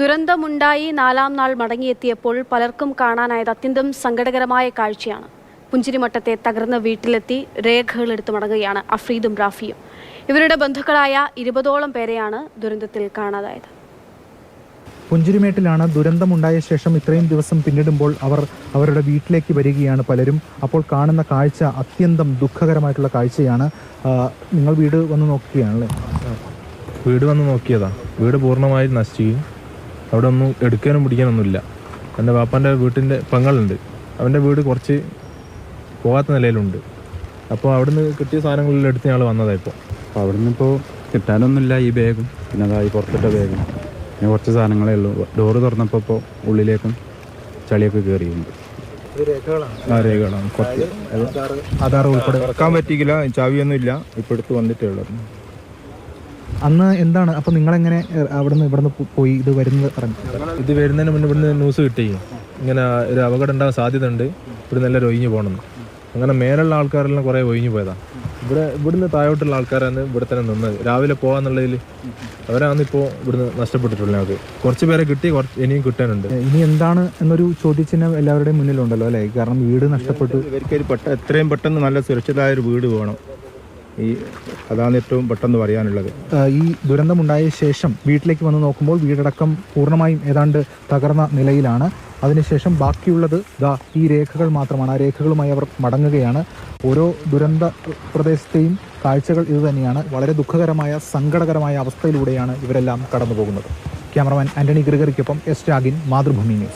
ദുരന്തമുണ്ടായി 4-ാം നാൾ മടങ്ങിയെത്തിയപ്പോൾ പലർക്കും കാണാനായത് അത്യന്തം സങ്കടകരമായ കാഴ്ചയാണ്. പുഞ്ചിരിമട്ടത്തെ തകർന്ന വീട്ടിലെത്തി രേഖകളെടുത്ത് മടങ്ങുകയാണ് അഫ്രീദും റാഫിയും. ഇവരുടെ ബന്ധുക്കളായ 20ഓളം പേരെയാണ് ദുരന്തത്തിൽ കാണാതായത്. പുഞ്ചിരിമേട്ടിലാണ് ദുരന്തമുണ്ടായ ശേഷം ഇത്രയും ദിവസം പിന്നിടുമ്പോൾ അവരുടെ വീട്ടിലേക്ക് വരികയാണ് പലരും. അപ്പോൾ കാണുന്ന കാഴ്ച അത്യന്തം ദുഃഖകരമായിട്ടുള്ള കാഴ്ചയാണ്. നിങ്ങൾ വീട് വന്ന് നോക്കുകയാണല്ലേ? വീട് വന്ന് നോക്കിയതാ. വീട് പൂർണ്ണമായി നശിക്കുകയും അവിടെ ഒന്നും എടുക്കാനും പിടിക്കാനൊന്നുമില്ല. എൻ്റെ വാപ്പാൻ്റെ വീട്ടിൻ്റെ പെങ്ങളുണ്ട്, അവൻ്റെ വീട് കുറച്ച് പോകാത്ത നിലയിലുണ്ട്. അപ്പോൾ അവിടുന്ന് കിട്ടിയ സാധനങ്ങളിൽ എടുത്ത് ഞങ്ങൾ വന്നതാണ്. ഇപ്പോൾ അവിടുന്ന് ഇപ്പോൾ കിട്ടാനൊന്നുമില്ല. ഈ ബാഗും പിന്നെ അതായി പുറത്തിട്ട ബാഗും പിന്നെ കുറച്ച് സാധനങ്ങളേ ഉള്ളൂ. ഡോറ് തുറന്നപ്പോൾ ഇപ്പോൾ ഉള്ളിലേക്കും ചളിയൊക്കെ കയറിയുണ്ട്. രേഖകളാണ്. കുറച്ച് ആധാർ ഉൾപ്പെടെ ഇറക്കാൻ പറ്റിയില്ല, ചാവിയൊന്നും ഇല്ല. ഇപ്പോൾ എടുത്ത് വന്നിട്ടേ ഉള്ളൂ. അന്ന് എന്താണ് അപ്പോൾ നിങ്ങളെങ്ങനെ ഇവിടുന്ന് പോയി ഇത് വരുന്നത് പറഞ്ഞു? ഇത് വരുന്നതിന് മുന്നേ ഇവിടുന്ന് ന്യൂസ് കിട്ടി, ഇങ്ങനെ ഒരു അപകടം ഉണ്ടാകാൻ സാധ്യത ഉണ്ട്, ഇവിടെ എല്ലാവരും ഒഴിഞ്ഞു പോകണമെന്ന്. അങ്ങനെ മേലുള്ള ആൾക്കാരെല്ലാം കുറേ ഒഴിഞ്ഞു പോയതാണ്. ഇവിടുന്ന് താഴോട്ടുള്ള ആൾക്കാരാണ് ഇവിടെ തന്നെ നിന്നത്. രാവിലെ പോകാന്നുള്ളതിൽ അവരാണ് ഇപ്പോൾ ഇവിടുന്ന് നഷ്ടപ്പെട്ടിട്ടുള്ളത്. ഞങ്ങൾക്ക് കുറച്ച് പേരെ കിട്ടി, ഇനിയും കിട്ടാനുണ്ട്. ഇനി എന്താണ് എന്നൊരു ചോദ്യചിഹ്നം എല്ലാവരുടെയും മുന്നിലുണ്ടല്ലോ അല്ലേ? കാരണം വീട് നഷ്ടപ്പെട്ടു. ഇവർക്ക് എത്രയും പെട്ടെന്ന് നല്ല സുരക്ഷിതമായൊരു വീട് വേണം. അതാണ് ഏറ്റവും പെട്ടെന്ന് പറയാനുള്ളത്. ഈ ദുരന്തമുണ്ടായ ശേഷം വീട്ടിലേക്ക് വന്ന് നോക്കുമ്പോൾ വീടടക്കം പൂർണ്ണമായും ഏതാണ്ട് തകർന്ന നിലയിലാണ്. അതിനുശേഷം ബാക്കിയുള്ളത് ഈ രേഖകൾ മാത്രമാണ്. ആ രേഖകളുമായി അവർ മടങ്ങുകയാണ്. ഓരോ ദുരന്ത പ്രദേശത്തെയും കാഴ്ചകൾ ഇതുതന്നെയാണ്. വളരെ ദുഃഖകരമായ സങ്കടകരമായ അവസ്ഥയിലൂടെയാണ് ഇവരെല്ലാം കടന്നു പോകുന്നത്. ക്യാമറമാൻ ആന്റണി ഗ്രിഗറിക്കൊപ്പം എസ് രാഗിൻ, മാതൃഭൂമി ന്യൂസ്.